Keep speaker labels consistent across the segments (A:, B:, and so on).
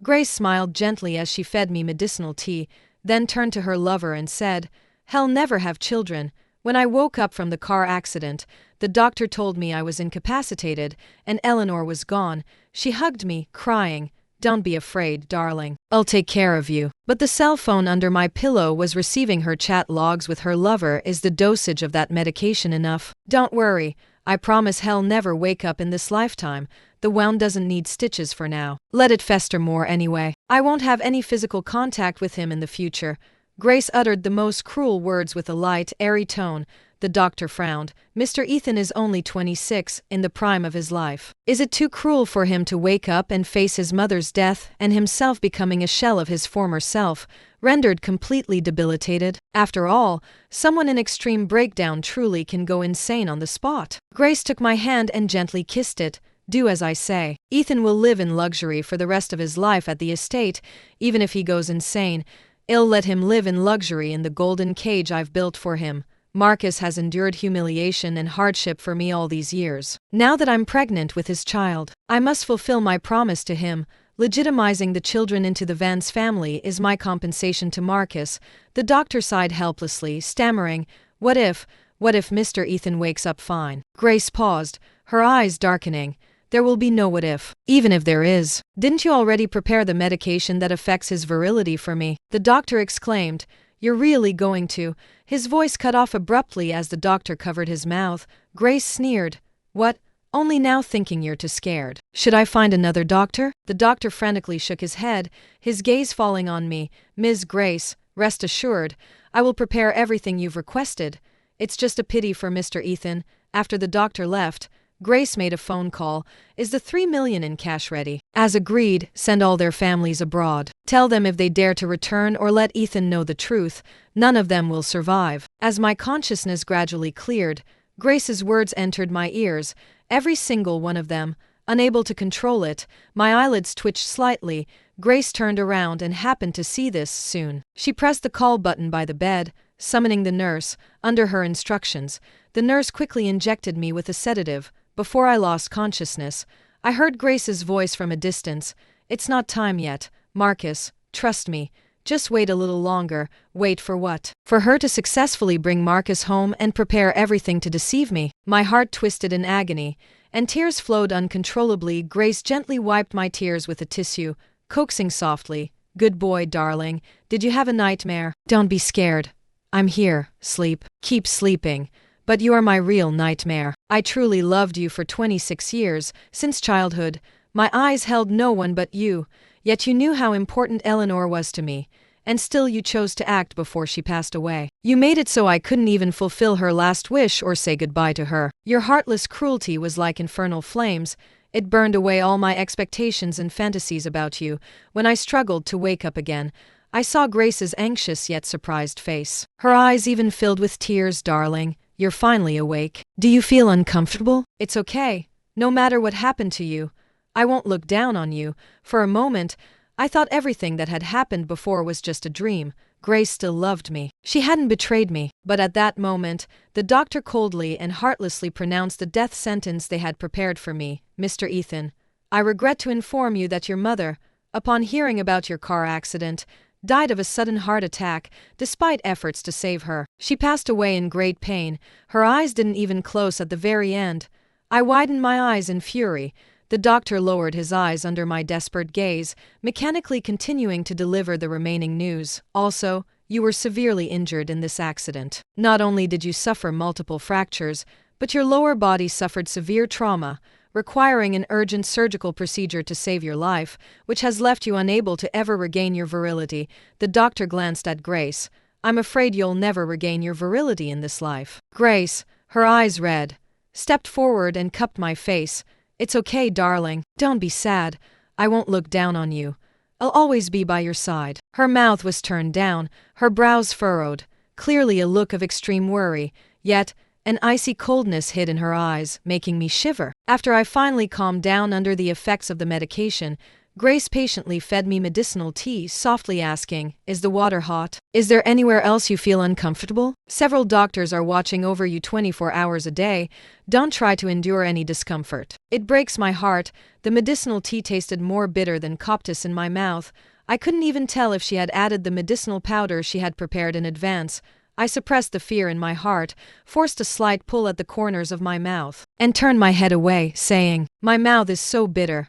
A: Grace smiled gently as she fed me medicinal tea, then turned to her lover and said, "Hell never have children. When I woke up from the car accident, the doctor told me I was incapacitated, and Eleanor was gone. She hugged me, crying, 'Don't be afraid, darling. I'll take care of you.' But the cell phone under my pillow was receiving her chat logs with her lover. Is the dosage of that medication enough? Don't worry. I promise he'll never wake up in this lifetime. The wound doesn't need stitches for now. Let it fester more anyway. I won't have any physical contact with him in the future." Grace uttered the most cruel words with a light, airy tone. The doctor frowned. "Mr. Ethan is only 26, in the prime of his life. Is it too cruel for him to wake up and face his mother's death and himself becoming a shell of his former self, rendered completely debilitated? After all, someone in extreme breakdown truly can go insane on the spot." Grace took my hand and gently kissed it. "Do as I say. Ethan will live in luxury for the rest of his life at the estate, even if he goes insane. I'll let him live in luxury in the golden cage I've built for him. Marcus has endured humiliation and hardship for me all these years. Now that I'm pregnant with his child, I must fulfill my promise to him. Legitimizing the children into the Vance family is my compensation to Marcus." The doctor sighed helplessly, stammering, What if Mr. Ethan wakes up fine?" Grace paused, her eyes darkening. "There will be no what if. Even if there is, didn't you already prepare the medication that affects his virility for me?" The doctor exclaimed, "You're really going to?" His voice cut off abruptly as the doctor covered his mouth. Grace sneered. "What? Only now thinking you're too scared. Should I find another doctor?" The doctor frantically shook his head, his gaze falling on me. "Ms. Grace, rest assured, I will prepare everything you've requested. It's just a pity for Mr. Ethan." After the doctor left, Grace made a phone call. "Is the $3 million in cash ready?" "As agreed, send all their families abroad. Tell them if they dare to return or let Ethan know the truth, none of them will survive." As my consciousness gradually cleared, Grace's words entered my ears, every single one of them. Unable to control it, my eyelids twitched slightly. Grace turned around and happened to see this soon. She pressed the call button by the bed, summoning the nurse. Under her instructions, the nurse quickly injected me with a sedative. Before I lost consciousness, I heard Grace's voice from a distance. "It's not time yet, Marcus. Trust me. Just wait a little longer." Wait for what? For her to successfully bring Marcus home and prepare everything to deceive me? My heart twisted in agony, and tears flowed uncontrollably. Grace gently wiped my tears with a tissue, coaxing softly, "Good boy, darling. Did you have a nightmare? Don't be scared. I'm here. Sleep. Keep sleeping. But you are my real nightmare. I truly loved you for 26 years, since childhood. My eyes held no one but you, yet you knew how important Eleanor was to me, and still you chose to act before she passed away. You made it so I couldn't even fulfill her last wish or say goodbye to her. Your heartless cruelty was like infernal flames. It burned away all my expectations and fantasies about you. When I struggled to wake up again, I saw Grace's anxious yet surprised face. Her eyes even filled with tears. "Darling, you're finally awake. Do you feel uncomfortable? It's okay. No matter what happened to you, I won't look down on you." For a moment, I thought everything that had happened before was just a dream. Grace still loved me. She hadn't betrayed me. But at that moment, the doctor coldly and heartlessly pronounced the death sentence they had prepared for me. "Mr. Ethan, I regret to inform you that your mother, upon hearing about your car accident, died of a sudden heart attack, despite efforts to save her. She passed away in great pain. Her eyes didn't even close at the very end." I widened my eyes in fury. The doctor lowered his eyes under my desperate gaze, mechanically continuing to deliver the remaining news. "Also, you were severely injured in this accident. Not only did you suffer multiple fractures, but your lower body suffered severe trauma, requiring an urgent surgical procedure to save your life, which has left you unable to ever regain your virility." The doctor glanced at Grace. "I'm afraid you'll never regain your virility in this life." Grace, her eyes red, stepped forward and cupped my face. "It's okay, darling. Don't be sad. I won't look down on you. I'll always be by your side." Her mouth was turned down, her brows furrowed, clearly a look of extreme worry, yet an icy coldness hid in her eyes, making me shiver. After I finally calmed down under the effects of the medication, Grace patiently fed me medicinal tea, softly asking, "Is the water hot? Is there anywhere else you feel uncomfortable? Several doctors are watching over you 24 hours a day. Don't try to endure any discomfort." It breaks my heart. The medicinal tea tasted more bitter than coptis in my mouth. I couldn't even tell if she had added the medicinal powder she had prepared in advance. I suppressed the fear in my heart, forced a slight pull at the corners of my mouth, and turned my head away, saying, "My mouth is so bitter.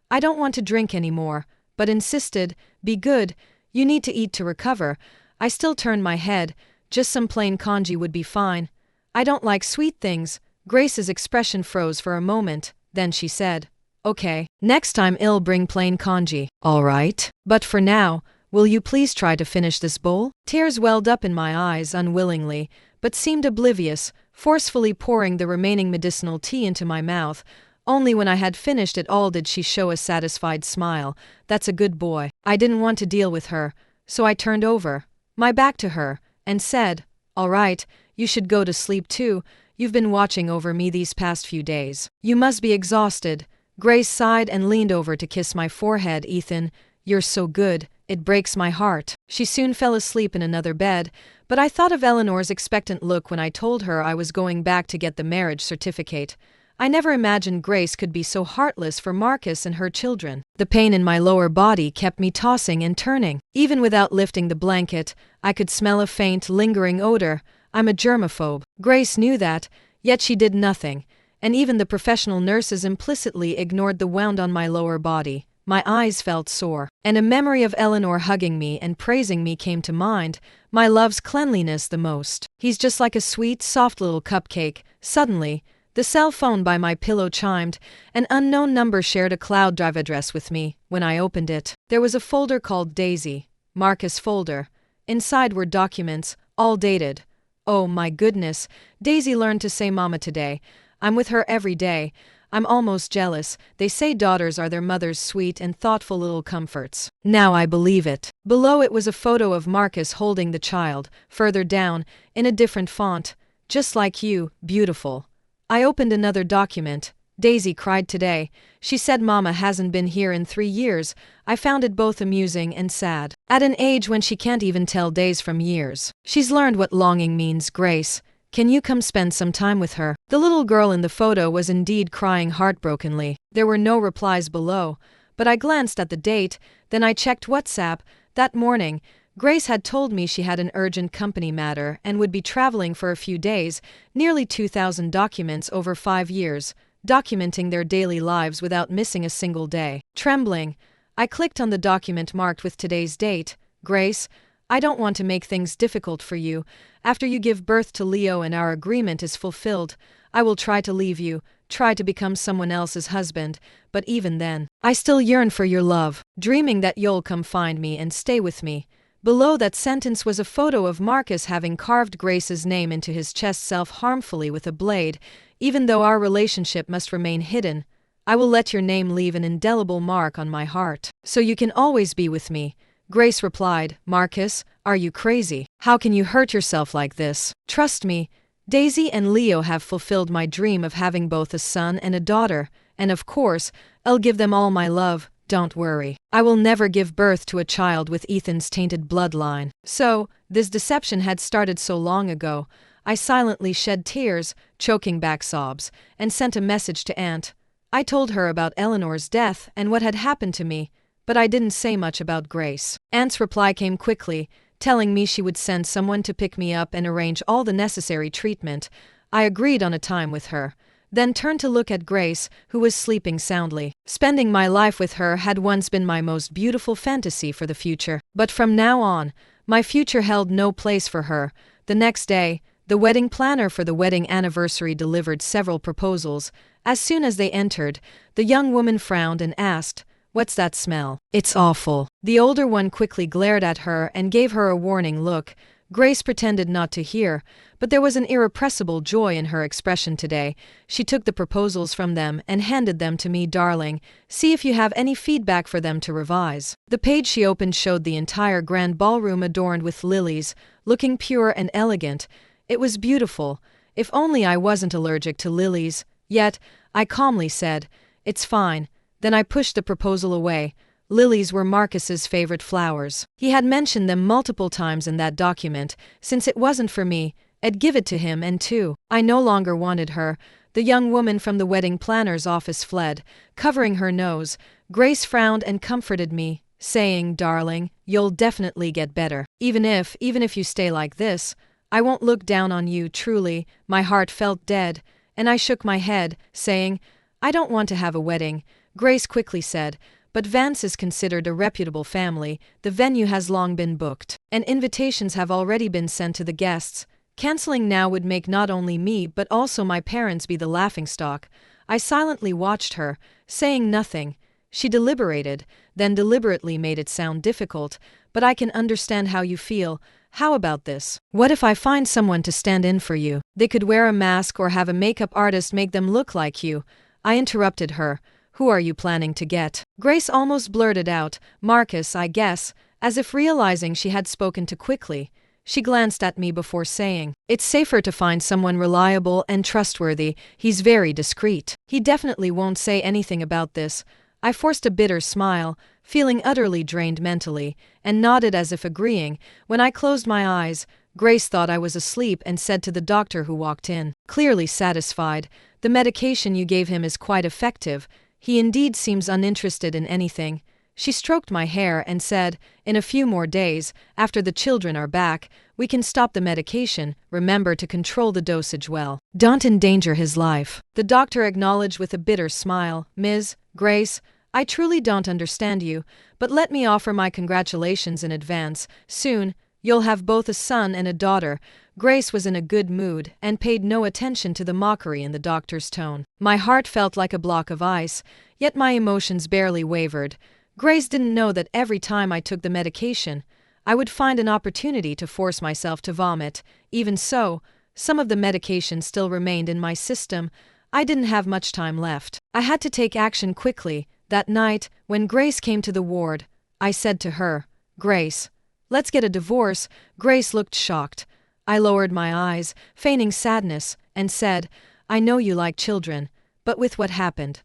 A: I don't want to drink anymore," but insisted, "Be good, you need to eat to recover." I still turned my head, just some plain congee would be fine. "I don't like sweet things." Grace's expression froze for a moment, then she said, "Okay, next time I'll bring plain congee." "All right. But for now, will you please try to finish this bowl?" Tears welled up in my eyes unwillingly, but seemed oblivious, forcefully pouring the remaining medicinal tea into my mouth. Only when I had finished it all did she show a satisfied smile. "That's a good boy." I didn't want to deal with her, so I turned over, my back to her, and said, "All right, you should go to sleep too. You've been watching over me these past few days. You must be exhausted." Grace sighed and leaned over to kiss my forehead. "Ethan, you're so good, it breaks my heart." She soon fell asleep in another bed, but I thought of Eleanor's expectant look when I told her I was going back to get the marriage certificate. I never imagined Grace could be so heartless for Marcus and her children. The pain in my lower body kept me tossing and turning. Even without lifting the blanket, I could smell a faint, lingering odor. I'm a germaphobe. Grace knew that, yet she did nothing, and even the professional nurses implicitly ignored the wound on my lower body. My eyes felt sore, and a memory of Eleanor hugging me and praising me came to mind. My love's cleanliness the most. He's just like a sweet, soft little cupcake. Suddenly, the cell phone by my pillow chimed. An unknown number shared a cloud drive address with me. When I opened it, there was a folder called Daisy, Marcus folder. Inside were documents, all dated. Oh my goodness, Daisy learned to say mama today. I'm with her every day. I'm almost jealous. They say daughters are their mother's sweet and thoughtful little comforts. Now I believe it. Below it was a photo of Marcus holding the child, further down, in a different font. "Just like you, beautiful." I opened another document. Daisy cried today. She said mama hasn't been here in 3 years. I found it both amusing and sad. At an age when she can't even tell days from years. She's learned what longing means. "Grace, can you come spend some time with her?" The little girl in the photo was indeed crying heartbrokenly. There were no replies below, but I glanced at the date, then I checked WhatsApp. That morning, Grace had told me she had an urgent company matter and would be traveling for a few days. Nearly 2,000 documents over 5 years, documenting their daily lives without missing a single day. Trembling, I clicked on the document marked with today's date. "Grace, I don't want to make things difficult for you. After you give birth to Leo and our agreement is fulfilled, I will try to leave you, try to become someone else's husband, but even then, I still yearn for your love, dreaming that you'll come find me and stay with me." Below that sentence was a photo of Marcus having carved Grace's name into his chest self-harmfully with a blade. "Even though our relationship must remain hidden, I will let your name leave an indelible mark on my heart, so you can always be with me." Grace replied, "Marcus, are you crazy? How can you hurt yourself like this? Trust me, Daisy and Leo have fulfilled my dream of having both a son and a daughter, and of course, I'll give them all my love. Don't worry. I will never give birth to a child with Ethan's tainted bloodline." So, this deception had started so long ago. I silently shed tears, choking back sobs, and sent a message to Aunt. I told her about Eleanor's death and what had happened to me, but I didn't say much about Grace. Aunt's reply came quickly, telling me she would send someone to pick me up and arrange all the necessary treatment. I agreed on a time with her, then turned to look at Grace, who was sleeping soundly. Spending my life with her had once been my most beautiful fantasy for the future, but from now on, my future held no place for her. The next day, the wedding planner for the wedding anniversary delivered several proposals. As soon as they entered, the young woman frowned and asked, "What's that smell?" "It's awful." The older one quickly glared at her and gave her a warning look. Grace pretended not to hear, but there was an irrepressible joy in her expression today. She took the proposals from them and handed them to me. "Darling, see if you have any feedback for them to revise." The page she opened showed the entire grand ballroom adorned with lilies, looking pure and elegant. It was beautiful. If only I wasn't allergic to lilies. Yet, I calmly said, "It's fine." Then I pushed the proposal away. Lilies were Marcus's favorite flowers. He had mentioned them multiple times in that document. Since it wasn't for me, I'd give it to him, and I no longer wanted her. The young woman from the wedding planner's office fled, covering her nose. Grace frowned and comforted me, saying, "Darling, you'll definitely get better. Even if you stay like this, I won't look down on you." Truly, my heart felt dead, and I shook my head, saying, "I don't want to have a wedding." Grace quickly said, "But Vance is considered a reputable family. The venue has long been booked, and invitations have already been sent to the guests. Canceling now would make not only me but also my parents be the laughingstock." I silently watched her, saying nothing. She deliberated, then deliberately made it sound difficult. "But I can understand how you feel. How about this? What if I find someone to stand in for you? They could wear a mask or have a makeup artist make them look like you." I interrupted her. "Who are you planning to get?" Grace almost blurted out, "Marcus, I guess," as if realizing she had spoken too quickly. She glanced at me before saying, "It's safer to find someone reliable and trustworthy. He's very discreet. He definitely won't say anything about this." I forced a bitter smile, feeling utterly drained mentally, and nodded as if agreeing. When I closed my eyes, Grace thought I was asleep and said to the doctor who walked in, clearly satisfied, "The medication you gave him is quite effective. He indeed seems uninterested in anything." She stroked my hair and said, "In a few more days, after the children are back, we can stop the medication. Remember to control the dosage well. Don't endanger his life." The doctor acknowledged with a bitter smile, "Ms. Grace, I truly don't understand you, but let me offer my congratulations in advance. Soon, you'll have both a son and a daughter." Grace was in a good mood and paid no attention to the mockery in the doctor's tone. My heart felt like a block of ice, yet my emotions barely wavered. Grace didn't know that every time I took the medication, I would find an opportunity to force myself to vomit. Even so, some of the medication still remained in my system. I didn't have much time left. I had to take action quickly. That night, when Grace came to the ward, I said to her, "Grace, let's get a divorce." Grace looked shocked. I lowered my eyes, feigning sadness, and said, "I know you like children, but with what happened,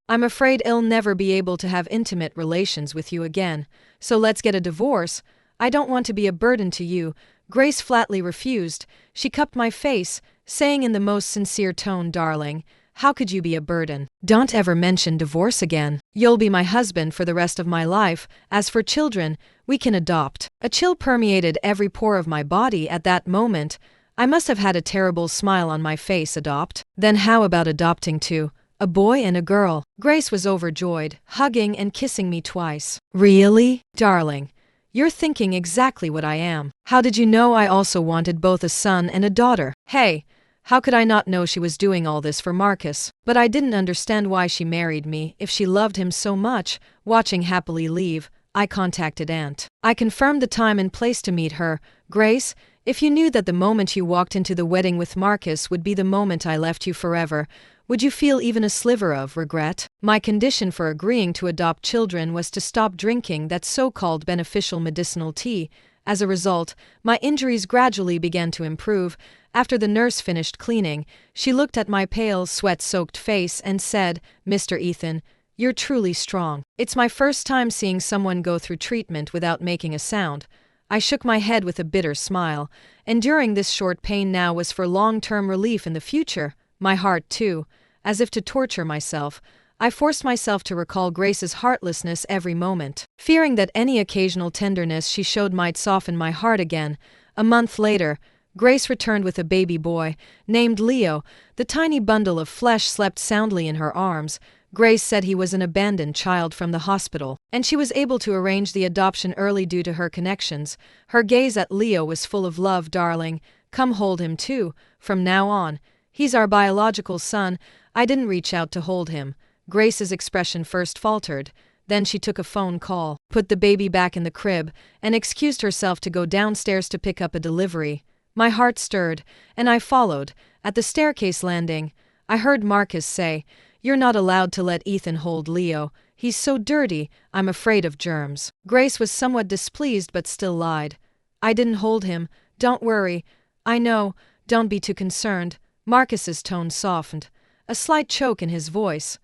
A: I'm afraid I'll never be able to have intimate relations with you again. So let's get a divorce. I don't want to be a burden to you." Grace flatly refused. She cupped my face, saying in the most sincere tone, "Darling, how could you be a burden? Don't ever mention divorce again. You'll be my husband for the rest of my life. As for children, we can adopt." A chill permeated every pore of my body at that moment. I must have had a terrible smile on my face. Adopt? Then how about adopting two? A boy and a girl. Grace was overjoyed, hugging and kissing me twice. "Really? Darling, you're thinking exactly what I am. How did you know I also wanted both a son and a daughter?" Hey, how could I not know she was doing all this for Marcus? But I didn't understand why she married me if she loved him so much. Watching happily leave, I contacted Aunt. I confirmed the time and place to meet her. "Grace, if you knew that the moment you walked into the wedding with Marcus would be the moment I left you forever, would you feel even a sliver of regret?" My condition for agreeing to adopt children was to stop drinking that so-called beneficial medicinal tea. As a result, my injuries gradually began to improve. After the nurse finished cleaning, she looked at my pale, sweat-soaked face and said, "Mr. Ethan, you're truly strong." It's my first time seeing someone go through treatment without making a sound. I shook my head with a bitter smile. Enduring this short pain now was for long-term relief in the future. My heart, too, as if to torture myself. I forced myself to recall Grace's heartlessness every moment, fearing that any occasional tenderness she showed might soften my heart again. A month later, Grace returned with a baby boy, named Leo. The tiny bundle of flesh slept soundly in her arms. Grace said he was an abandoned child from the hospital, and she was able to arrange the adoption early due to her connections. Her gaze at Leo was full of love. "Darling, come hold him too. From now on, he's our biological son." I didn't reach out to hold him. Grace's expression first faltered, then she took a phone call, put the baby back in the crib, and excused herself to go downstairs to pick up a delivery. My heart stirred, and I followed. At the staircase landing, I heard Marcus say, "You're not allowed to let Ethan hold Leo. He's so dirty, I'm afraid of germs." Grace was somewhat displeased but still lied. "I didn't hold him. Don't worry. I know. Don't be too concerned." Marcus's tone softened, a slight choke in his voice.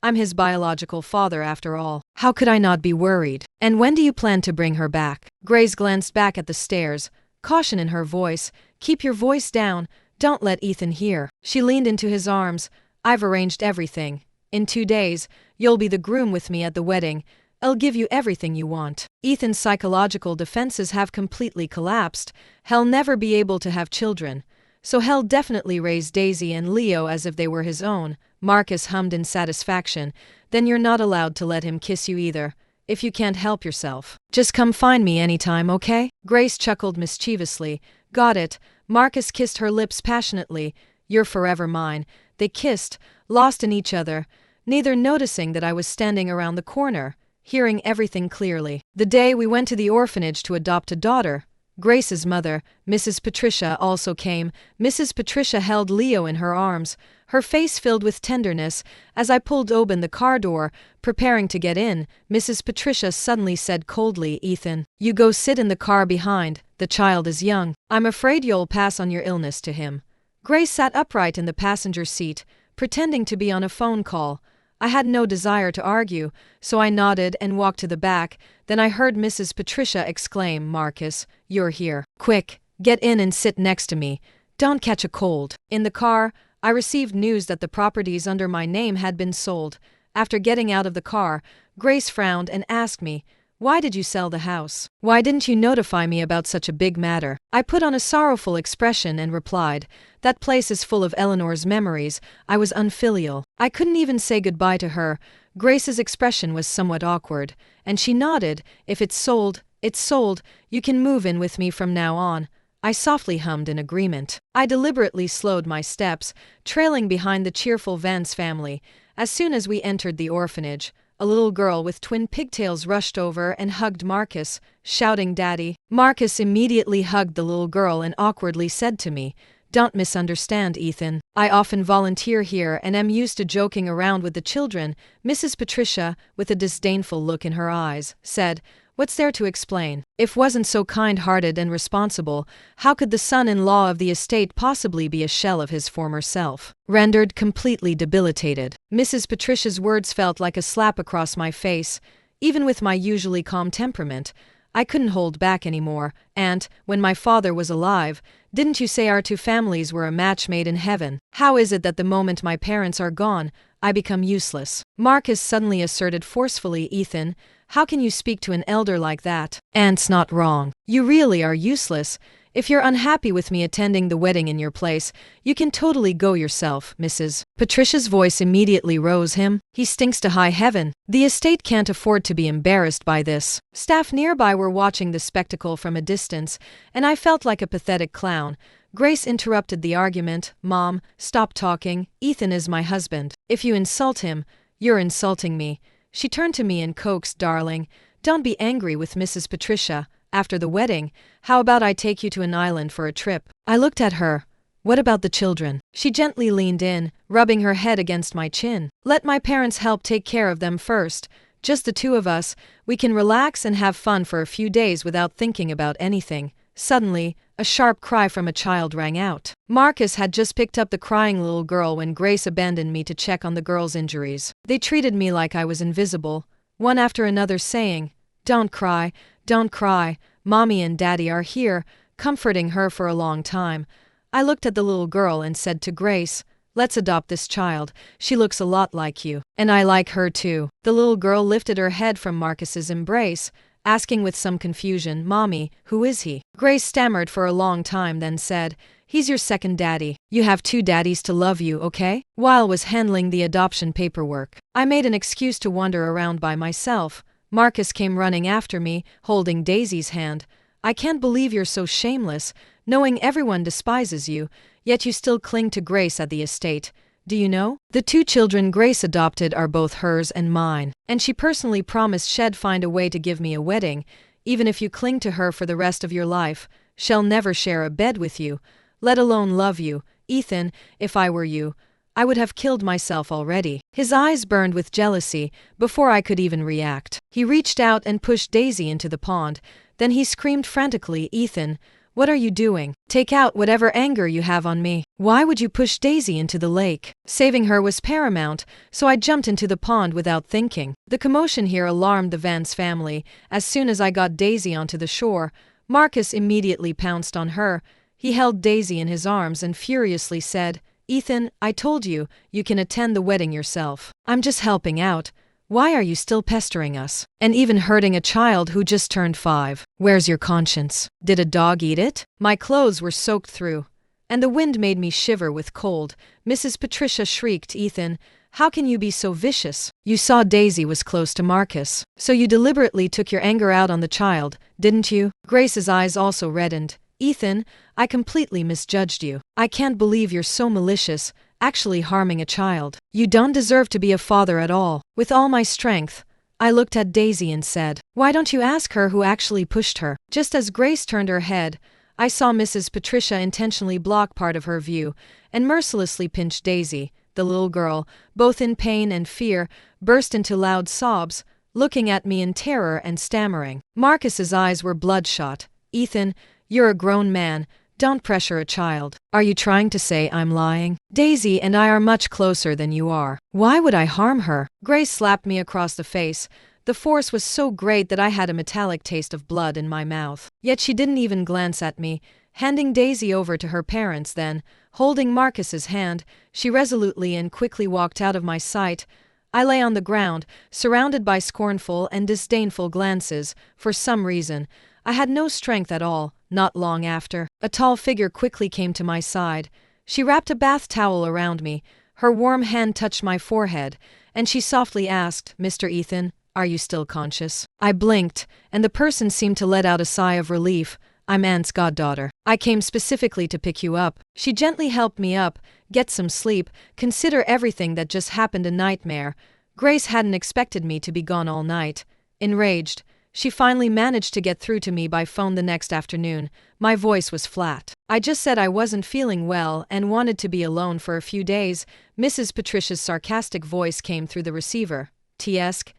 A: I'm his biological father after all." How could I not be worried? And when do you plan to bring her back? Grace glanced back at the stairs, caution in her voice. Keep your voice down, don't let Ethan hear. She leaned into his arms. I've arranged everything. In 2 days, you'll be the groom with me at the wedding. I'll give you everything you want. Ethan's psychological defenses have completely collapsed. He'll never be able to have children. So he'll definitely raise Daisy and Leo as if they were his own. Marcus hummed in satisfaction. Then you're not allowed to let him kiss you either, if you can't help yourself. Just come find me anytime, okay? Grace chuckled mischievously. Got it. Marcus kissed her lips passionately. You're forever mine. They kissed, lost in each other, neither noticing that I was standing around the corner, hearing everything clearly. The day we went to the orphanage to adopt a daughter, Grace's mother, Mrs. Patricia, also came. Mrs. Patricia held Leo in her arms, her face filled with tenderness. As I pulled open the car door, preparing to get in, Mrs. Patricia suddenly said coldly, Ethan, you go sit in the car behind, the child is young. I'm afraid you'll pass on your illness to him. Grace sat upright in the passenger seat, pretending to be on a phone call. I had no desire to argue, so I nodded and walked to the back. Then I heard Mrs. Patricia exclaim, Marcus, you're here. Quick, get in and sit next to me. Don't catch a cold. In the car, I received news that the properties under my name had been sold. After getting out of the car, Grace frowned and asked me, why did you sell the house? Why didn't you notify me about such a big matter? I put on a sorrowful expression and replied, that place is full of Eleanor's memories. I was unfilial. I couldn't even say goodbye to her. Grace's expression was somewhat awkward, and she nodded. If it's sold, it's sold. You can move in with me from now on. I softly hummed in agreement. I deliberately slowed my steps, trailing behind the cheerful Vance family. As soon as we entered the orphanage, a little girl with twin pigtails rushed over and hugged Marcus, shouting, Daddy. Marcus immediately hugged the little girl and awkwardly said to me, don't misunderstand, Ethan. I often volunteer here and am used to joking around with the children. Mrs. Patricia, with a disdainful look in her eyes, said, what's there to explain? If wasn't so kind-hearted and responsible, how could the son-in-law of the estate possibly be a shell of his former self? Rendered completely debilitated, Mrs. Patricia's words felt like a slap across my face. Even with my usually calm temperament, I couldn't hold back anymore. Aunt, when my father was alive, didn't you say our two families were a match made in heaven? How is it that the moment my parents are gone, I become useless? Marcus suddenly asserted forcefully, Ethan, how can you speak to an elder like that? Aunt's not wrong. You really are useless. If you're unhappy with me attending the wedding in your place, you can totally go yourself, Mrs. Patricia's voice immediately rose. He stinks to high heaven. The estate can't afford to be embarrassed by this. Staff nearby were watching the spectacle from a distance, and I felt like a pathetic clown. Grace interrupted the argument. Mom, stop talking. Ethan is my husband. If you insult him, you're insulting me. She turned to me and coaxed, Darling, don't be angry with Mrs. Patricia. After the wedding, how about I take you to an island for a trip? I looked at her. What about the children? She gently leaned in, rubbing her head against my chin. Let my parents help take care of them first. Just the two of us, we can relax and have fun for a few days without thinking about anything. Suddenly, a sharp cry from a child rang out. Marcus had just picked up the crying little girl when Grace abandoned me to check on the girl's injuries. They treated me like I was invisible, one after another saying, Don't cry, don't cry, Mommy and Daddy are here, comforting her for a long time. I looked at the little girl and said to Grace, Let's adopt this child. She looks a lot like you. And I like her too. The little girl lifted her head from Marcus's embrace, asking with some confusion, Mommy, who is he? Grace stammered for a long time, then said, He's your second daddy. You have 2 daddies to love you, okay? While was handling the adoption paperwork, I made an excuse to wander around by myself. Marcus came running after me, holding Daisy's hand. I can't believe you're so shameless, knowing everyone despises you, yet you still cling to Grace at the estate. Do you know? The 2 children Grace adopted are both hers and mine, and she personally promised she'd find a way to give me a wedding. Even if you cling to her for the rest of your life, she'll never share a bed with you, let alone love you. Ethan, if I were you, I would have killed myself already. His eyes burned with jealousy before I could even react. He reached out and pushed Daisy into the pond. Then he screamed frantically, Ethan, What are you doing? Take out whatever anger you have on me. Why would you push Daisy into the lake? Saving her was paramount, so I jumped into the pond without thinking. The commotion here alarmed the Vance family. As soon as I got Daisy onto the shore, Marcus immediately pounced on her. He held Daisy in his arms and furiously said, "Ethan, I told you, you can attend the wedding yourself. I'm just helping out. Why are you still pestering us? And even hurting a child who just turned 5. Where's your conscience? Did a dog eat it?" My clothes were soaked through, and the wind made me shiver with cold. Mrs. Patricia shrieked, "Ethan, how can you be so vicious? You saw Daisy was close to Marcus, so you deliberately took your anger out on the child, didn't you?" Grace's eyes also reddened. "Ethan, I completely misjudged you. I can't believe you're so malicious, actually harming a child. You don't deserve to be a father at all." With all my strength, I looked at Daisy and said, "Why don't you ask her who actually pushed her?" Just as Grace turned her head, I saw Mrs. Patricia intentionally block part of her view and mercilessly pinch Daisy. The little girl, both in pain and fear, burst into loud sobs, looking at me in terror and stammering. Marcus's eyes were bloodshot. "Ethan, you're a grown man. Don't pressure a child. Are you trying to say I'm lying? Daisy and I are much closer than you are. Why would I harm her?" Grace slapped me across the face. The force was so great that I had a metallic taste of blood in my mouth. Yet she didn't even glance at me. Handing Daisy over to her parents then, holding Marcus's hand, she resolutely and quickly walked out of my sight. I lay on the ground, surrounded by scornful and disdainful glances. For some reason, I had no strength at all. Not long after, a tall figure quickly came to my side. She wrapped a bath towel around me. Her warm hand touched my forehead, and she softly asked, "Mr. Ethan, are you still conscious?" I blinked, and the person seemed to let out a sigh of relief. "I'm Aunt's goddaughter. I came specifically to pick you up." She gently helped me up. "Get some sleep. Consider everything that just happened a nightmare." Grace hadn't expected me to be gone all night. Enraged, she finally managed to get through to me by phone the next afternoon. My voice was flat. I just said I wasn't feeling well and wanted to be alone for a few days. Mrs. Patricia's sarcastic voice came through the receiver. Tsk,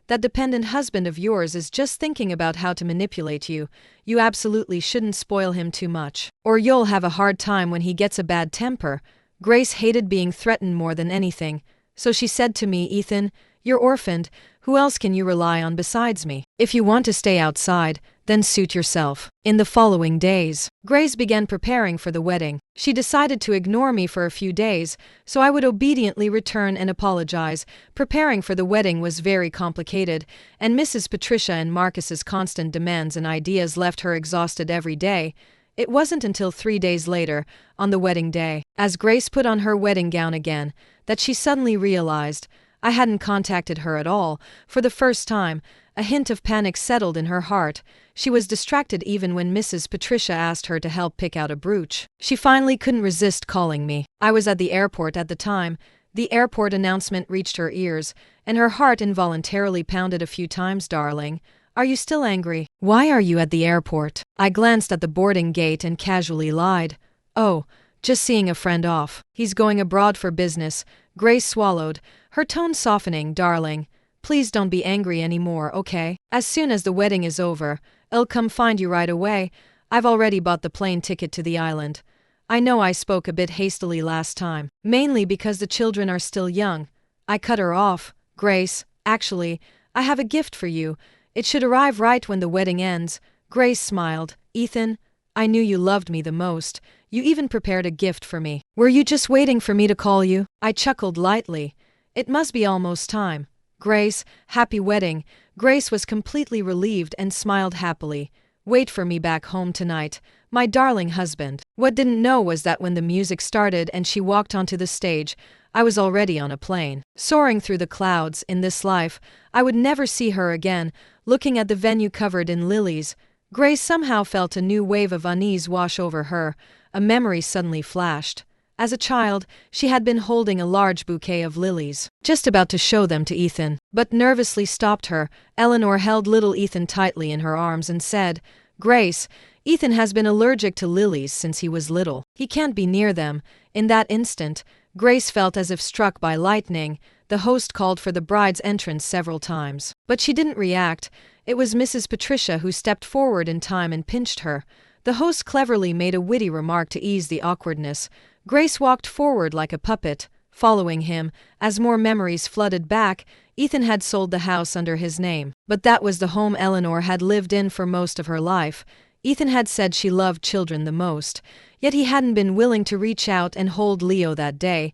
A: that dependent husband of yours is just thinking about how to manipulate you. You absolutely shouldn't spoil him too much, or you'll have a hard time when he gets a bad temper." Grace hated being threatened more than anything, so she said to me, "Ethan, you're orphaned. Who else can you rely on besides me? If you want to stay outside, then suit yourself." In the following days, Grace began preparing for the wedding. She decided to ignore me for a few days, so I would obediently return and apologize. Preparing for the wedding was very complicated, and Mrs. Patricia and Marcus's constant demands and ideas left her exhausted every day. It wasn't until 3 days later, on the wedding day, as Grace put on her wedding gown again, that she suddenly realized I hadn't contacted her at all. For the first time, a hint of panic settled in her heart. She was distracted even when Mrs. Patricia asked her to help pick out a brooch. She finally couldn't resist calling me. I was at the airport at the time. The airport announcement reached her ears, and her heart involuntarily pounded a few times. "Darling, are you still angry? Why are you at the airport?" I glanced at the boarding gate and casually lied. "Oh, just seeing a friend off. He's going abroad for business." Grace swallowed, her tone softening. "Darling, please don't be angry anymore, okay? As soon as the wedding is over, I'll come find you right away. I've already bought the plane ticket to the island." I know I spoke a bit hastily last time, mainly because the children are still young. I cut her off. "Grace, actually, I have a gift for you. It should arrive right when the wedding ends." Grace smiled. "Ethan, I knew you loved me the most. You even prepared a gift for me. Were you just waiting for me to call you?" I chuckled lightly. "It must be almost time." "Grace, happy wedding." Grace was completely relieved and smiled happily. "Wait for me back home tonight, my darling husband." What didn't know was that when the music started and she walked onto the stage, I was already on a plane, soaring through the clouds. In this life, I would never see her again. Looking at the venue covered in lilies, Grace somehow felt a new wave of unease wash over her. A memory suddenly flashed. As a child, she had been holding a large bouquet of lilies, just about to show them to Ethan, but nervously stopped her. Eleanor held little Ethan tightly in her arms and said, "Grace, Ethan has been allergic to lilies since he was little. He can't be near them." In that instant, Grace felt as if struck by lightning. The host called for the bride's entrance several times, but she didn't react. It was Mrs. Patricia who stepped forward in time and pinched her. The host cleverly made a witty remark to ease the awkwardness. Grace walked forward like a puppet, following him. As more memories flooded back, Ethan had sold the house under his name. But that was the home Eleanor had lived in for most of her life. Ethan had said she loved children the most, yet he hadn't been willing to reach out and hold Leo that day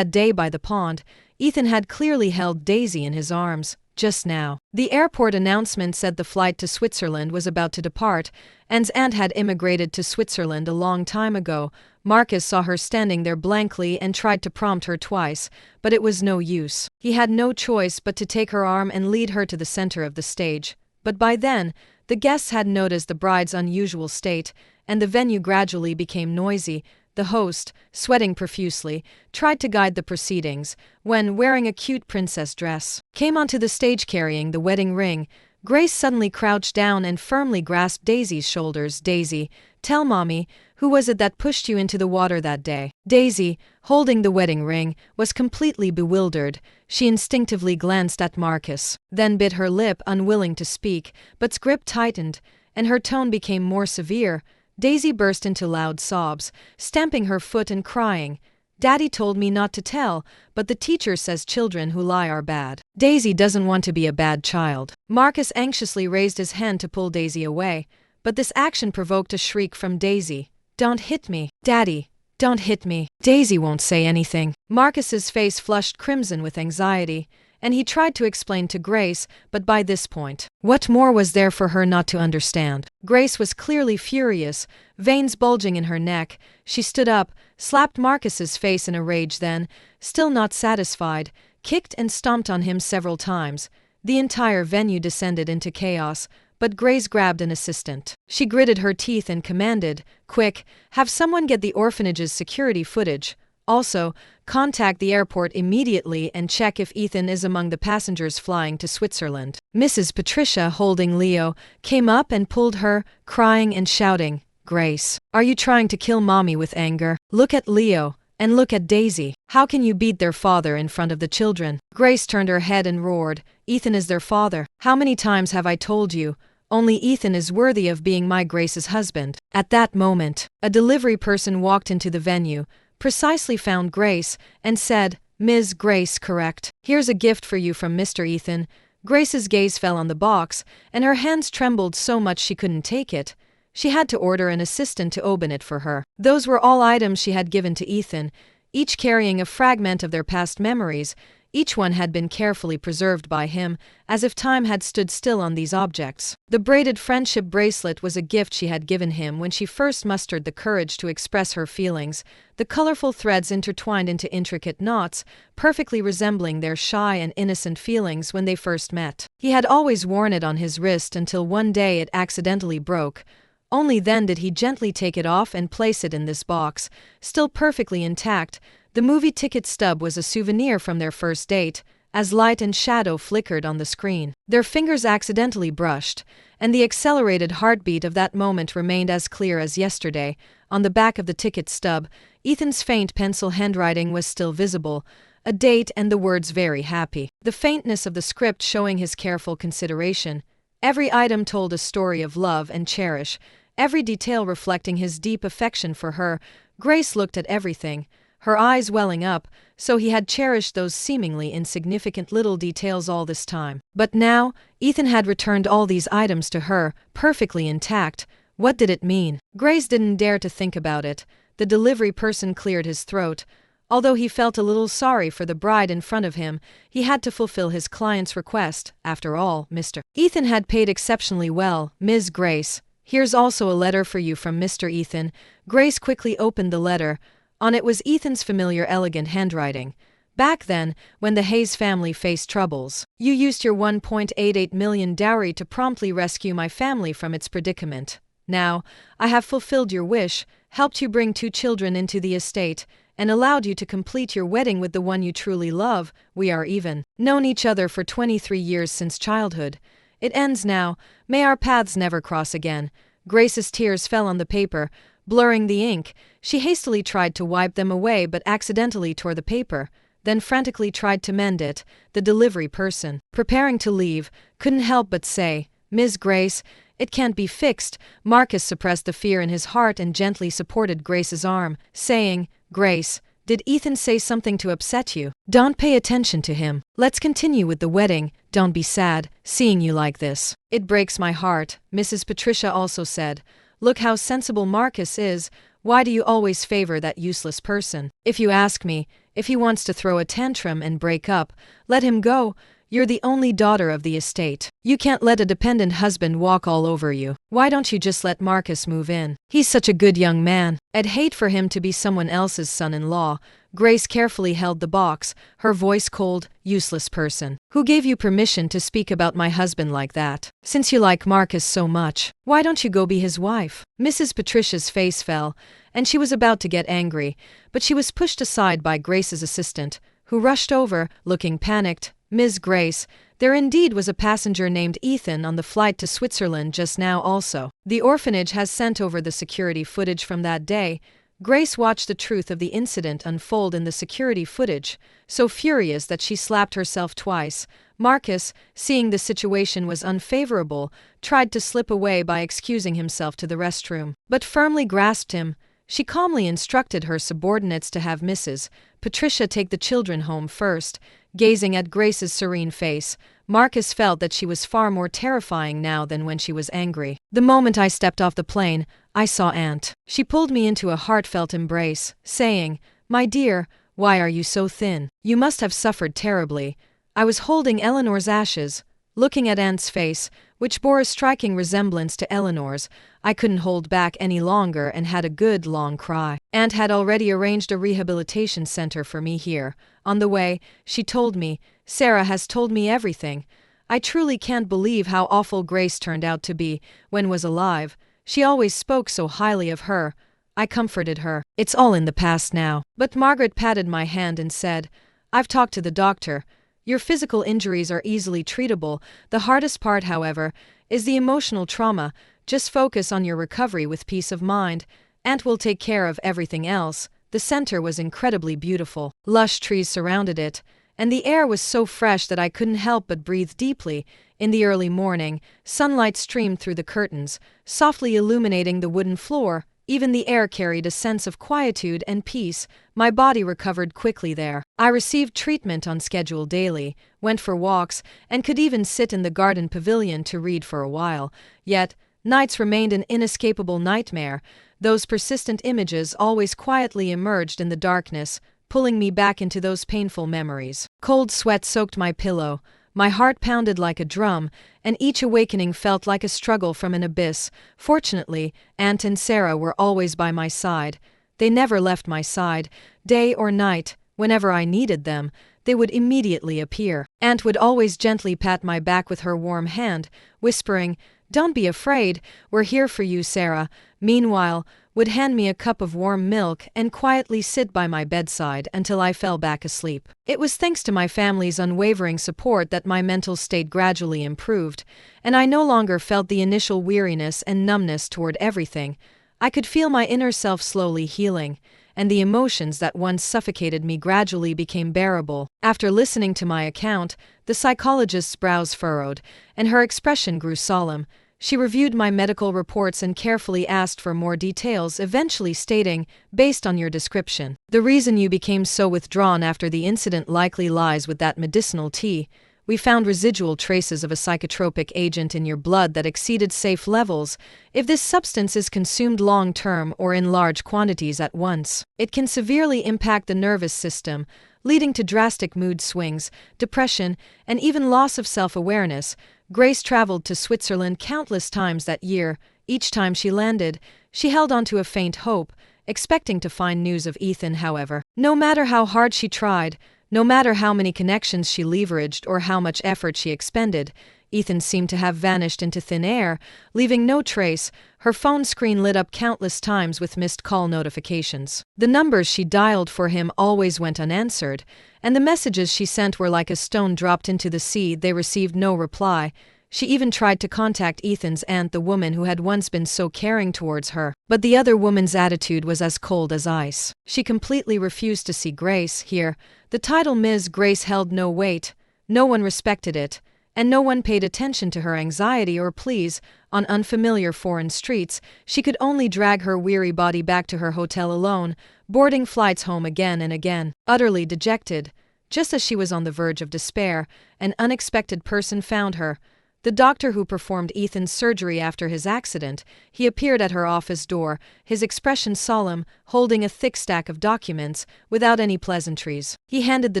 A: by the pond. Ethan had clearly held Daisy in his arms, just now. The airport announcement said the flight to Switzerland was about to depart. Anne's aunt had immigrated to Switzerland a long time ago. Marcus saw her standing there blankly and tried to prompt her twice, but it was no use. He had no choice but to take her arm and lead her to the center of the stage. But by then, the guests had noticed the bride's unusual state, and the venue gradually became noisy. The host, sweating profusely, tried to guide the proceedings, when, wearing a cute princess dress, came onto the stage carrying the wedding ring. Grace suddenly crouched down and firmly grasped Daisy's shoulders. "Daisy, tell Mommy, who was it that pushed you into the water that day?" Daisy, holding the wedding ring, was completely bewildered. She instinctively glanced at Marcus, then bit her lip, unwilling to speak, but's grip tightened, and her tone became more severe. Daisy burst into loud sobs, stamping her foot and crying, "Daddy told me not to tell, but the teacher says children who lie are bad." Daisy doesn't want to be a bad child. Marcus anxiously raised his hand to pull Daisy away, but this action provoked a shriek from Daisy. "Don't hit me, Daddy! Don't hit me!" Daisy won't say anything. Marcus's face flushed crimson with anxiety, and he tried to explain to Grace, but by this point, what more was there for her not to understand? Grace was clearly furious, veins bulging in her neck. She stood up, slapped Marcus's face in a rage, then, still not satisfied, kicked and stomped on him several times. The entire venue descended into chaos, but Grace grabbed an assistant. She gritted her teeth and commanded, "Quick, have someone get the orphanage's security footage. Also, contact the airport immediately and check if Ethan is among the passengers flying to Switzerland." Mrs. Patricia, holding Leo, came up and pulled her, crying and shouting, "Grace, are you trying to kill Mommy with anger? Look at Leo, and look at Daisy. How can you beat their father in front of the children?" Grace turned her head and roared, "Ethan is their father. How many times have I told you? Only Ethan is worthy of being my Grace's husband." At that moment, a delivery person walked into the venue, precisely found Grace, and said, "Ms. Grace, correct? Here's a gift for you from Mr. Ethan." Grace's gaze fell on the box, and her hands trembled so much she couldn't take it. She had to order an assistant to open it for her. Those were all items she had given to Ethan, each carrying a fragment of their past memories. Each one had been carefully preserved by him, as if time had stood still on these objects. The braided friendship bracelet was a gift she had given him when she first mustered the courage to express her feelings, the colorful threads intertwined into intricate knots, perfectly resembling their shy and innocent feelings when they first met. He had always worn it on his wrist until one day it accidentally broke. Only then did he gently take it off and place it in this box, still perfectly intact. The movie ticket stub was a souvenir from their first date. As light and shadow flickered on the screen, their fingers accidentally brushed, and the accelerated heartbeat of that moment remained as clear as yesterday. On the back of the ticket stub, Ethan's faint pencil handwriting was still visible, a date and the words "very happy." The faintness of the script showing his careful consideration. Every item told a story of love and cherish, every detail reflecting his deep affection for her. Grace looked at everything, her eyes welling up, so he had cherished those seemingly insignificant little details all this time. But now, Ethan had returned all these items to her, perfectly intact. What did it mean? Grace didn't dare to think about it. The delivery person cleared his throat. Although he felt a little sorry for the bride in front of him, he had to fulfill his client's request. After all, Mr. Ethan had paid exceptionally well. "Ms. Grace, here's also a letter for you from Mr. Ethan." Grace quickly opened the letter. On it was Ethan's familiar elegant handwriting. "Back then, when the Hayes family faced troubles, you used your $1.88 million dowry to promptly rescue my family from its predicament. Now, I have fulfilled your wish, helped you bring 2 children into the estate, and allowed you to complete your wedding with the one you truly love. We are even. Known each other for 23 years since childhood. It ends now. May our paths never cross again." Grace's tears fell on the paper, blurring the ink. She hastily tried to wipe them away but accidentally tore the paper, then frantically tried to mend it. The delivery person, preparing to leave, couldn't help but say, "Ms. Grace, It can't be fixed." Marcus suppressed the fear in his heart and gently supported Grace's arm, saying, "Grace, did Ethan say something to upset you? Don't pay attention to him. Let's continue with the wedding. Don't be sad, seeing you like this." "It breaks my heart," Mrs. Patricia also said. "Look how sensible Marcus is. Why do you always favor that useless person? If you ask me, if he wants to throw a tantrum and break up, let him go. You're the only daughter of the estate. You can't let a dependent husband walk all over you. Why don't you just let Marcus move in? He's such a good young man. I'd hate for him to be someone else's son-in-law." Grace carefully held the box, her voice cold. "Useless person. Who gave you permission to speak about my husband like that? Since you like Marcus so much, why don't you go be his wife?" Mrs. Patricia's face fell, and she was about to get angry, but she was pushed aside by Grace's assistant, who rushed over, looking panicked. "Ms. Grace, there indeed was a passenger named Ethan on the flight to Switzerland just now also. The orphanage has sent over the security footage from that day." Grace watched the truth of the incident unfold in the security footage, so furious that she slapped herself twice. Marcus, seeing the situation was unfavorable, tried to slip away by excusing himself to the restroom, but firmly grasped him. She calmly instructed her subordinates to have Mrs. Patricia take the children home first. Gazing at Grace's serene face, Marcus felt that she was far more terrifying now than when she was angry. "The moment I stepped off the plane, I saw Aunt. She pulled me into a heartfelt embrace, saying, 'My dear, why are you so thin? You must have suffered terribly.' I was holding Eleanor's ashes. Looking at Aunt's face, which bore a striking resemblance to Eleanor's, I couldn't hold back any longer and had a good long cry. Aunt had already arranged a rehabilitation center for me here. On the way, she told me, 'Sarah has told me everything.' I truly can't believe how awful Grace turned out to be when was alive. She always spoke so highly of her." I comforted her. "It's all in the past now." But Margaret patted my hand and said, "I've talked to the doctor. Your physical injuries are easily treatable. The hardest part, however, is the emotional trauma. Just focus on your recovery with peace of mind. Aunt will take care of everything else." The center was incredibly beautiful. Lush trees surrounded it, and the air was so fresh that I couldn't help but breathe deeply. In the early morning, sunlight streamed through the curtains, softly illuminating the wooden floor. Even the air carried a sense of quietude and peace. My body recovered quickly there. I received treatment on schedule daily, went for walks, and could even sit in the garden pavilion to read for a while. Yet, nights remained an inescapable nightmare. Those persistent images always quietly emerged in the darkness, pulling me back into those painful memories. Cold sweat soaked my pillow. My heart pounded like a drum, and each awakening felt like a struggle from an abyss. Fortunately, Aunt and Sarah were always by my side. They never left my side. Day or night, whenever I needed them, they would immediately appear. Aunt would always gently pat my back with her warm hand, whispering, "Don't be afraid, we're here for you, Sarah." Meanwhile, would hand me a cup of warm milk and quietly sit by my bedside until I fell back asleep. It was thanks to my family's unwavering support that my mental state gradually improved, and I no longer felt the initial weariness and numbness toward everything. I could feel my inner self slowly healing, and the emotions that once suffocated me gradually became bearable. After listening to my account, the psychologist's brows furrowed, and her expression grew solemn. She reviewed my medical reports and carefully asked for more details, eventually stating, "Based on your description, the reason you became so withdrawn after the incident likely lies with that medicinal tea. We found residual traces of a psychotropic agent in your blood that exceeded safe levels. If this substance is consumed long-term or in large quantities at once, it can severely impact the nervous system, leading to drastic mood swings, depression, and even loss of self-awareness." Grace traveled to Switzerland countless times that year. Each time she landed, she held on to a faint hope, expecting to find news of Ethan. However, no matter how hard she tried, no matter how many connections she leveraged or how much effort she expended, Ethan seemed to have vanished into thin air, leaving no trace. Her phone screen lit up countless times with missed call notifications. The numbers she dialed for him always went unanswered, and the messages she sent were like a stone dropped into the sea. They received no reply. She even tried to contact Ethan's aunt, the woman who had once been so caring towards her, but the other woman's attitude was as cold as ice. She completely refused to see Grace. Here, the title Ms. Grace held no weight. No one respected it. and no one paid attention to her anxiety or pleas. On unfamiliar foreign streets, she could only drag her weary body back to her hotel alone, boarding flights home again and again. Utterly dejected, just as she was on the verge of despair, an unexpected person found her. The doctor who performed Ethan's surgery after his accident. He appeared at her office door, his expression solemn, holding a thick stack of documents, without any pleasantries. He handed the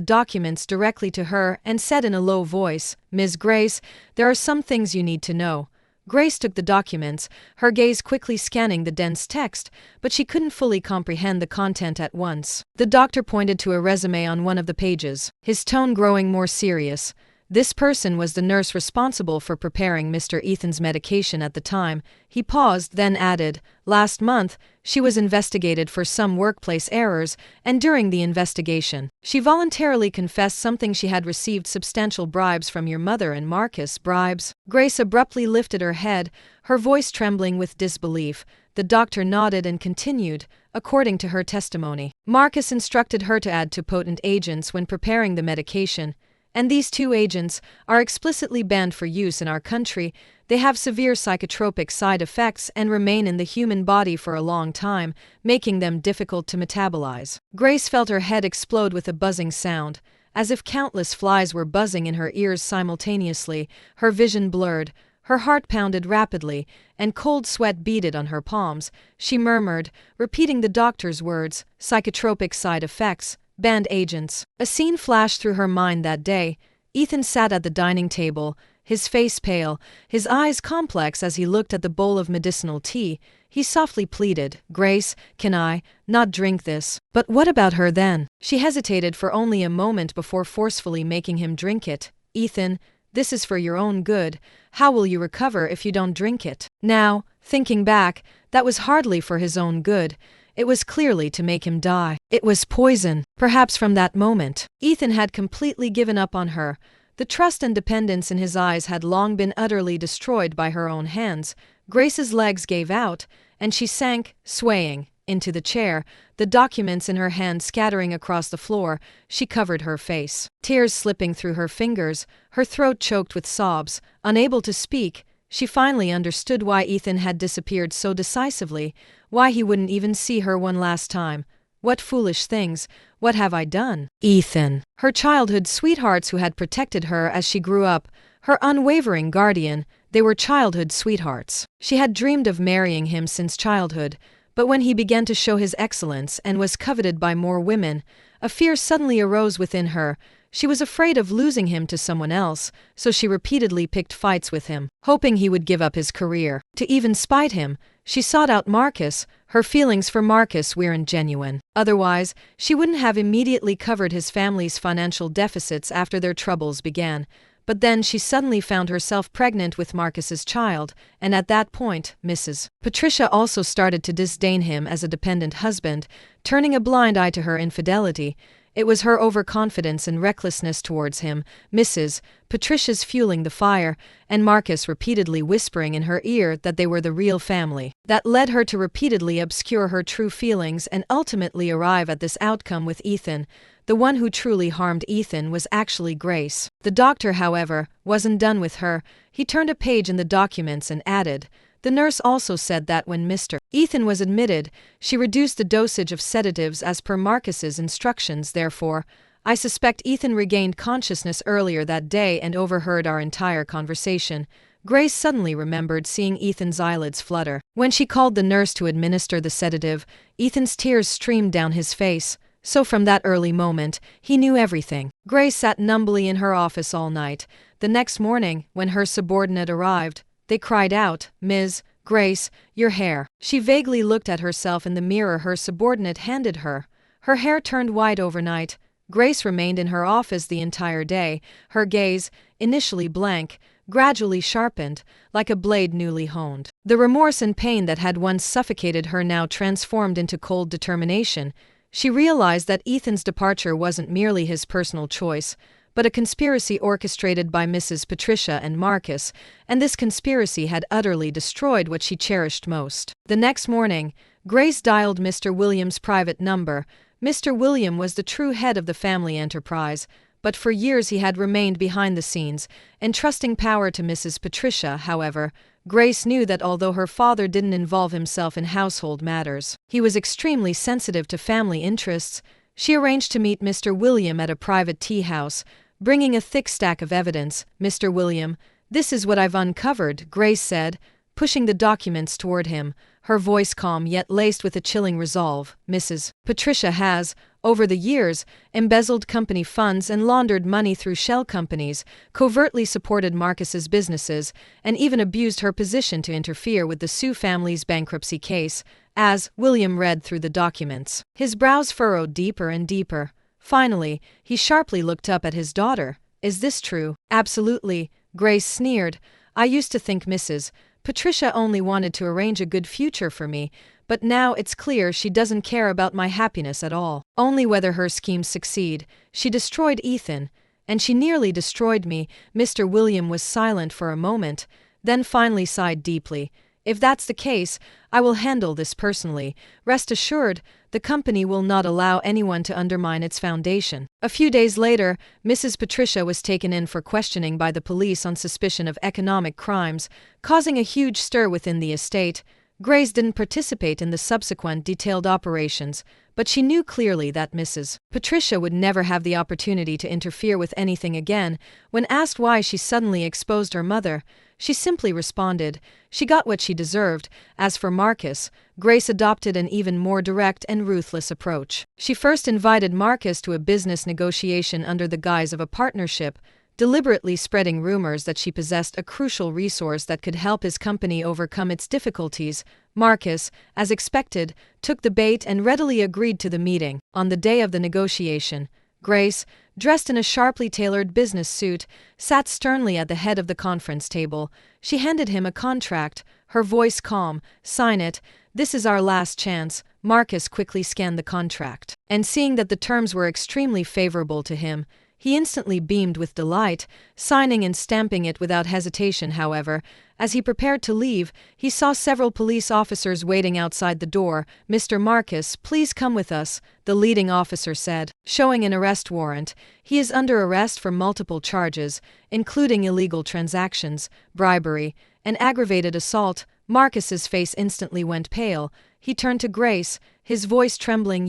A: documents directly to her and said in a low voice, "Ms. Grace, there are some things you need to know." Grace took the documents, her gaze quickly scanning the dense text, but she couldn't fully comprehend the content at once. The doctor pointed to a resume on one of the pages, his tone growing more serious. This person was the nurse responsible for preparing Mr. Ethan's medication at the time. He paused, then added, "Last month, she was investigated for some workplace errors, and during the investigation, she voluntarily confessed something she had received substantial bribes from your mother and Marcus." "Bribes?" Grace abruptly lifted her head, her voice trembling with disbelief. The doctor nodded and continued, "According to her testimony, Marcus instructed her to add two potent agents when preparing the medication. And these two agents are explicitly banned for use in our country. They have severe psychotropic side effects and remain in the human body for a long time, making them difficult to metabolize." Grace felt her head explode with a buzzing sound, as if countless flies were buzzing in her ears simultaneously. Her vision blurred, her heart pounded rapidly, and cold sweat beaded on her palms. She murmured, repeating the doctor's words, "Psychotropic side effects. Banned agents." A scene flashed through her mind that day. Ethan sat at the dining table, his face pale, his eyes complex as he looked at the bowl of medicinal tea. He softly pleaded, "Grace, can I not drink this?" "But what about her then?" She hesitated for only a moment before forcefully making him drink it. "Ethan, this is for your own good. How will you recover if you don't drink it?" Now, thinking back, that was hardly for his own good. It was clearly to make him die. It was poison. Perhaps from that moment, Ethan had completely given up on her. The trust and dependence in his eyes had long been utterly destroyed by her own hands. Grace's legs gave out, and she sank, swaying, into the chair, the documents in her hand scattering across the floor. She covered her face, tears slipping through her fingers, her throat choked with sobs. Unable to speak, she finally understood why Ethan had disappeared so decisively, why he wouldn't even see her one last time. What foolish things, what have I done? Ethan, her childhood sweethearts who had protected her as she grew up, her unwavering guardian, they were childhood sweethearts. She had dreamed of marrying him since childhood, but when he began to show his excellence and was coveted by more women, a fear suddenly arose within her. She was afraid of losing him to someone else, so she repeatedly picked fights with him, hoping he would give up his career. To even spite him, she sought out Marcus. Her feelings for Marcus weren't genuine. Otherwise, she wouldn't have immediately covered his family's financial deficits after their troubles began. But then she suddenly found herself pregnant with Marcus's child, and at that point, Mrs. Patricia also started to disdain him as a dependent husband, turning a blind eye to her infidelity. It was her overconfidence and recklessness towards him, Mrs. Patricia's fueling the fire, and Marcus repeatedly whispering in her ear that they were the real family, that led her to repeatedly obscure her true feelings and ultimately arrive at this outcome with Ethan. The one who truly harmed Ethan was actually Grace. The doctor, however, wasn't done with her. He turned a page in the documents and added, "The nurse also said that when Mr. Ethan was admitted, she reduced the dosage of sedatives as per Marcus's instructions. Therefore, I suspect Ethan regained consciousness earlier that day and overheard our entire conversation." Grace suddenly remembered seeing Ethan's eyelids flutter. When she called the nurse to administer the sedative, Ethan's tears streamed down his face. So from that early moment, he knew everything. Grace sat numbly in her office all night. The next morning, when her subordinate arrived, they cried out, "Ms. Grace, your hair." She vaguely looked at herself in the mirror her subordinate handed her. Her hair turned white overnight. Grace remained in her office the entire day, her gaze, initially blank, gradually sharpened, like a blade newly honed. The remorse and pain that had once suffocated her now transformed into cold determination. She realized that Ethan's departure wasn't merely his personal choice, but a conspiracy orchestrated by Mrs. Patricia and Marcus, and this conspiracy had utterly destroyed what she cherished most. The next morning, Grace dialed Mr. William's private number. Mr. William was the true head of the family enterprise, but for years he had remained behind the scenes, entrusting power to Mrs. Patricia. However, Grace knew that although her father didn't involve himself in household matters, he was extremely sensitive to family interests. She arranged to meet Mr. William at a private tea house, bringing a thick stack of evidence. "Mr. William, this is what I've uncovered," Grace said, pushing the documents toward him, her voice calm yet laced with a chilling resolve. "Mrs. Patricia has, over the years, embezzled company funds and laundered money through shell companies, covertly supported Marcus's businesses, and even abused her position to interfere with the Sue family's bankruptcy case." As William read through the documents, his brows furrowed deeper and deeper. Finally, he sharply looked up at his daughter. "Is this true?" "Absolutely," Grace sneered. "I used to think Mrs. Patricia only wanted to arrange a good future for me, but now it's clear she doesn't care about my happiness at all. Only whether her schemes succeed. She destroyed Ethan, and she nearly destroyed me." Mr. William was silent for a moment, then finally sighed deeply. "If that's the case, I will handle this personally. Rest assured, the company will not allow anyone to undermine its foundation." A few days later, Mrs. Patricia was taken in for questioning by the police on suspicion of economic crimes, causing a huge stir within the estate. Grace didn't participate in the subsequent detailed operations, but she knew clearly that Mrs. Patricia would never have the opportunity to interfere with anything again. When asked why she suddenly exposed her mother, she simply responded, she got what she deserved. As for Marcus, Grace adopted an even more direct and ruthless approach. She first invited Marcus to a business negotiation under the guise of a partnership, deliberately spreading rumors that she possessed a crucial resource that could help his company overcome its difficulties. Marcus, as expected, took the bait and readily agreed to the meeting. On the day of the negotiation, Grace, dressed in a sharply tailored business suit, sat sternly at the head of the conference table. She handed him a contract, her voice calm. "Sign it. This is our last chance." Marcus quickly scanned the contract, and seeing that the terms were extremely favorable to him, he instantly beamed with delight, signing and stamping it without hesitation. However, as he prepared to leave, he saw several police officers waiting outside the door. "Mr. Marcus, please come with us," the leading officer said, showing an arrest warrant. "He is under arrest for multiple charges, including illegal transactions, bribery, and aggravated assault." Marcus's face instantly went pale. He turned to Grace, his voice trembling.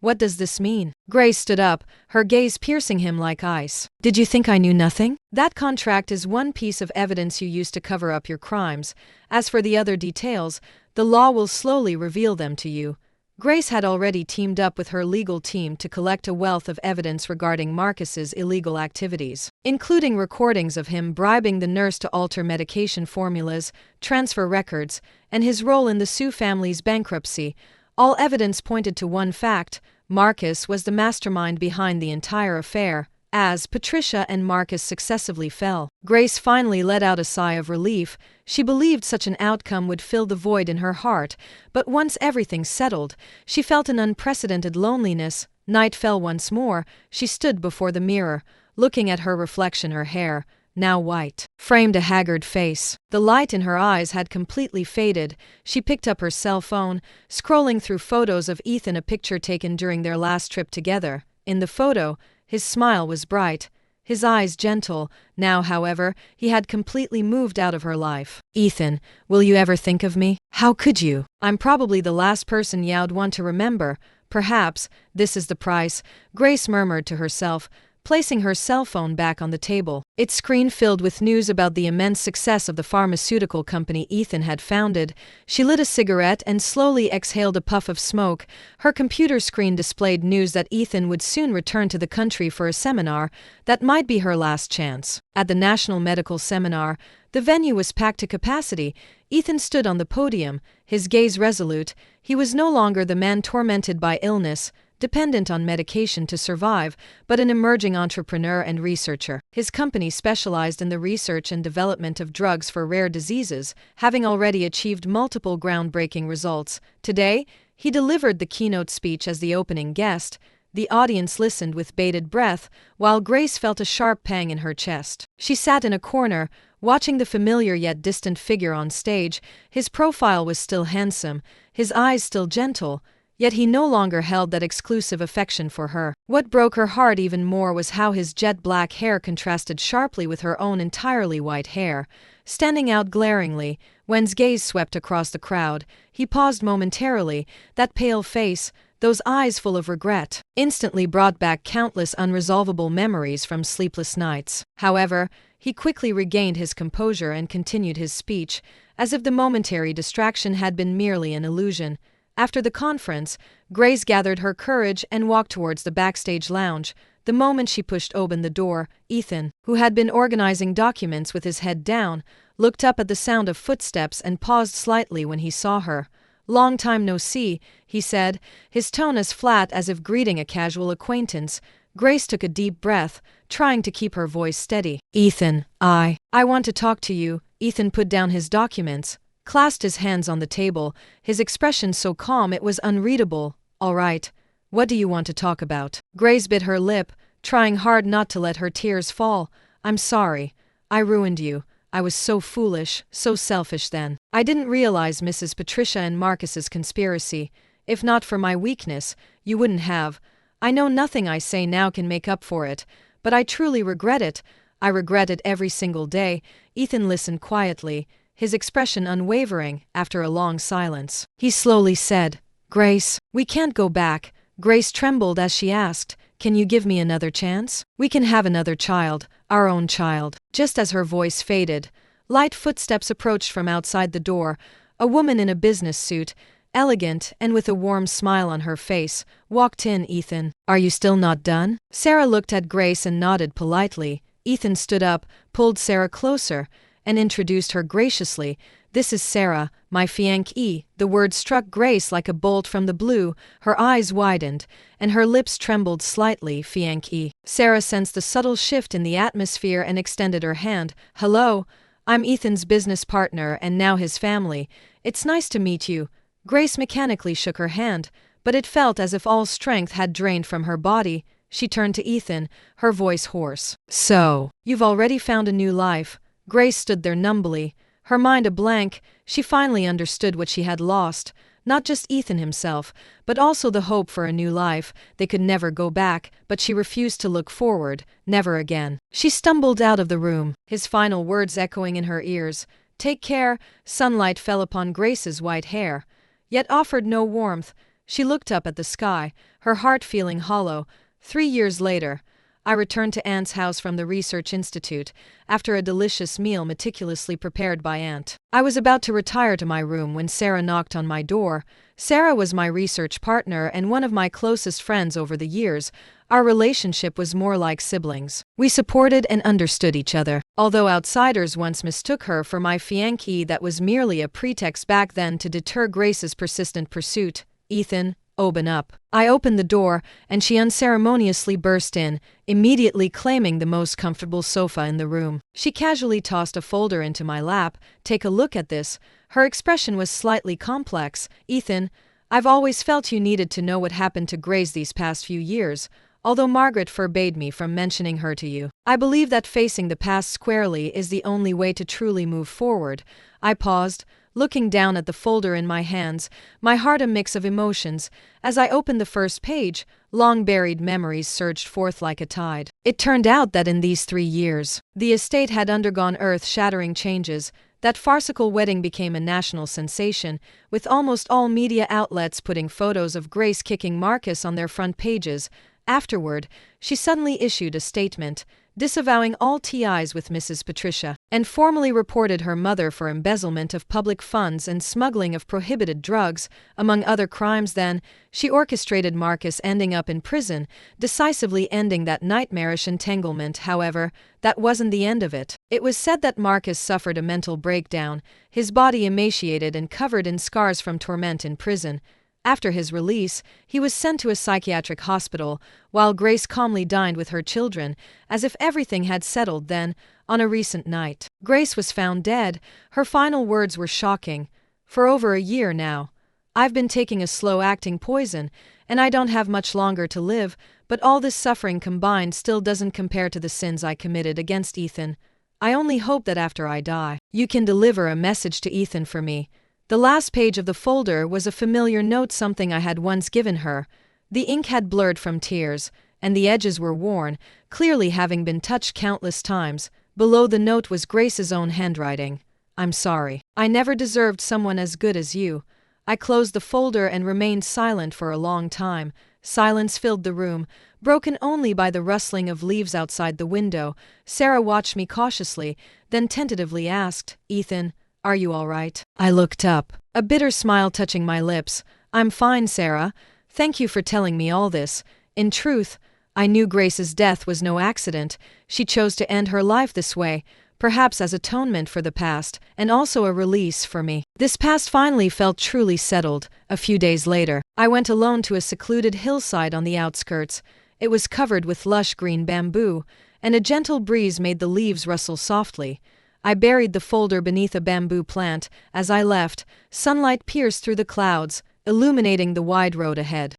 A: What does this mean?" Grace stood up, her gaze piercing him like ice. "Did you think I knew nothing? That contract is one piece of evidence you used to cover up your crimes. As for the other details, the law will slowly reveal them to you." Grace had already teamed up with her legal team to collect a wealth of evidence regarding Marcus's illegal activities, including recordings of him bribing the nurse to alter medication formulas, transfer records, and his role in the Sue family's bankruptcy. All evidence pointed to one fact: Marcus was the mastermind behind the entire affair. As Patricia and Marcus successively fell, Grace finally let out a sigh of relief. She believed such an outcome would fill the void in her heart, but once everything settled, she felt an unprecedented loneliness. Night fell once more. She stood before the mirror, looking at her reflection. Her hair, now white, framed a haggard face. The light in her eyes had completely faded. She picked up her cell phone, scrolling through photos of Ethan, a picture taken during their last trip together. In the photo, his smile was bright, his eyes gentle. Now, however, he had completely moved out of her life. "Ethan, will you ever think of me? How could you? I'm probably the last person you'd want to remember. Perhaps this is the price," Grace murmured to herself, placing her cell phone back on the table, its screen filled with news about the immense success of the pharmaceutical company Ethan had founded. She lit a cigarette and slowly exhaled a puff of smoke. Her computer screen displayed news that Ethan would soon return to the country for a seminar. That might be her last chance. At the National Medical Seminar, the venue was packed to capacity. Ethan stood on the podium, his gaze resolute. He was no longer the man tormented by illness, dependent on medication to survive, but an emerging entrepreneur and researcher. His company specialized in the research and development of drugs for rare diseases, having already achieved multiple groundbreaking results. Today, he delivered the keynote speech as the opening guest. The audience listened with bated breath, while Grace felt a sharp pang in her chest. She sat in a corner, watching the familiar yet distant figure on stage. His profile was still handsome, his eyes still gentle, yet he no longer held that exclusive affection for her. What broke her heart even more was how his jet-black hair contrasted sharply with her own entirely white hair, standing out glaringly. Wen's gaze swept across the crowd. He paused momentarily, that pale face, those eyes full of regret, instantly brought back countless unresolvable memories from sleepless nights. However, he quickly regained his composure and continued his speech, as if the momentary distraction had been merely an illusion. After the conference, Grace gathered her courage and walked towards the backstage lounge. The moment she pushed open the door, Ethan, who had been organizing documents with his head down, looked up at the sound of footsteps and paused slightly when he saw her. "Long time no see," he said, his tone as flat as if greeting a casual acquaintance. Grace took a deep breath, trying to keep her voice steady. "Ethan, I want to talk to you." Ethan put down his documents, clasped his hands on the table, his expression so calm it was unreadable. "All right. What do you want to talk about?" Grace bit her lip, trying hard not to let her tears fall. "I'm sorry. I ruined you. I was so foolish, so selfish then. I didn't realize Mrs. Patricia and Marcus's conspiracy. If not for my weakness, you wouldn't have. I know nothing I say now can make up for it, but I truly regret it. I regret it every single day." Ethan listened quietly, his expression unwavering. After a long silence, he slowly said, "Grace, we can't go back." Grace trembled as she asked, "Can you give me another chance? We can have another child, our own child." Just as her voice faded, light footsteps approached from outside the door. A woman in a business suit, elegant and with a warm smile on her face, walked in. "Ethan, are you still not done?" Sarah looked at Grace and nodded politely. Ethan stood up, pulled Sarah closer, and introduced her graciously. "This is Sarah, my fiancée." The word struck Grace like a bolt from the blue. Her eyes widened, and her lips trembled slightly. "Fiancée." Sarah sensed a subtle shift in the atmosphere and extended her hand. "Hello, I'm Ethan's business partner and now his family. It's nice to meet you." Grace mechanically shook her hand, but it felt as if all strength had drained from her body. She turned to Ethan, her voice hoarse. "So, you've already found a new life." Grace stood there numbly, her mind a blank. She finally understood what she had lost. Not just Ethan himself, but also the hope for a new life. They could never go back, but she refused to look forward. Never again. She stumbled out of the room, his final words echoing in her ears. "Take care." Sunlight fell upon Grace's white hair, yet offered no warmth. She looked up at the sky, her heart feeling hollow. 3 years later, I returned to Aunt's house from the Research Institute, after a delicious meal meticulously prepared by Aunt. I was about to retire to my room when Sarah knocked on my door. Sarah was my research partner and one of my closest friends over the years. Our relationship was more like siblings. We supported and understood each other. Although outsiders once mistook her for my fiancée, that was merely a pretext back then to deter Grace's persistent pursuit. "Ethan, open up." I opened the door, and she unceremoniously burst in, immediately claiming the most comfortable sofa in the room. She casually tossed a folder into my lap. "Take a look at this." Her expression was slightly complex. "Ethan, I've always felt you needed to know what happened to Grace these past few years, although Margaret forbade me from mentioning her to you. I believe that facing the past squarely is the only way to truly move forward." I paused, looking down at the folder in my hands, my heart a mix of emotions. As I opened the first page, long-buried memories surged forth like a tide. It turned out that in these 3 years, the estate had undergone earth-shattering changes. That farcical wedding became a national sensation, with almost all media outlets putting photos of Grace kicking Marcus on their front pages. Afterward, she suddenly issued a statement, disavowing all ties with Mrs. Patricia, and formally reported her mother for embezzlement of public funds and smuggling of prohibited drugs, among other crimes. Then, she orchestrated Marcus ending up in prison, decisively ending that nightmarish entanglement. However, that wasn't the end of it. It was said that Marcus suffered a mental breakdown, his body emaciated and covered in scars from torment in prison. After his release, he was sent to a psychiatric hospital, while Grace calmly dined with her children, as if everything had settled. Then, on a recent night, Grace was found dead. Her final words were shocking. "For over a year now, I've been taking a slow-acting poison, and I don't have much longer to live, but all this suffering combined still doesn't compare to the sins I committed against Ethan. I only hope that after I die, you can deliver a message to Ethan for me. The last page of the folder was a familiar note, something I had once given her. The ink had blurred from tears, and the edges were worn, clearly having been touched countless times. Below the note was Grace's own handwriting. "I'm sorry. I never deserved someone as good as you." I closed the folder and remained silent for a long time. Silence filled the room, broken only by the rustling of leaves outside the window. Sarah watched me cautiously, then tentatively asked, "Ethan, are you all right?" I looked up, a bitter smile touching my lips. "I'm fine, Sarah. Thank you for telling me all this." In truth, I knew Grace's death was no accident. She chose to end her life this way, perhaps as atonement for the past, and also a release for me. This past finally felt truly settled. A few days later, I went alone to a secluded hillside on the outskirts. It was covered with lush green bamboo, and a gentle breeze made the leaves rustle softly. I buried the folder beneath a bamboo plant. As I left, sunlight pierced through the clouds, illuminating the wide road ahead.